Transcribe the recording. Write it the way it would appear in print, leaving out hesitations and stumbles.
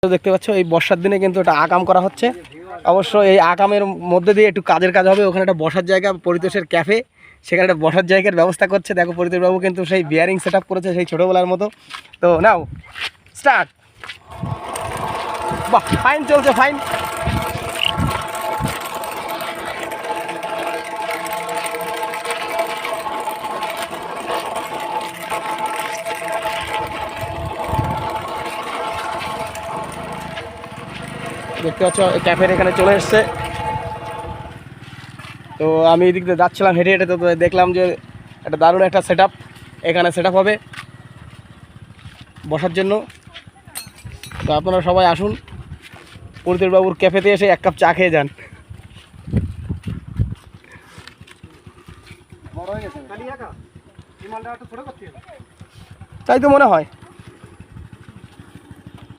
দেখতে পাচ্ছ এই বর্ষার দিনে কিন্তু এটা আকাম করা হচ্ছে। অবশ্য এই আকামের মধ্যে দিয়ে একটু কাজের কাজ হবে। ওখানে একটা বসার জায়গা, পরিতোষের ক্যাফে, সেখানে একটা বসার জায়গার ব্যবস্থা করছে। দেখো পরিতোষবাবু কিন্তু সেই বিয়ারিং সেট আপ করেছে সেই ছোটোবেলার মতো। তো নাও স্টার্ট। বাহ, ফাইন চলছে, ফাইন। দেখতে পাচ্ছ ক্যাফের এখানে চলে এসছে। তো আমি এদিক দিয়ে যাচ্ছিলাম হেঁটে হেঁটে, তো দেখলাম যে একটা দারুণ একটা সেট আপ এখানে সেট আপ হবে বসার জন্য। তো আপনারা সবাই আসুন, পরিতোষবাবুর ক্যাফেতে এসে এক কাপ চা খেয়ে যান। তাই তো মনে হয়।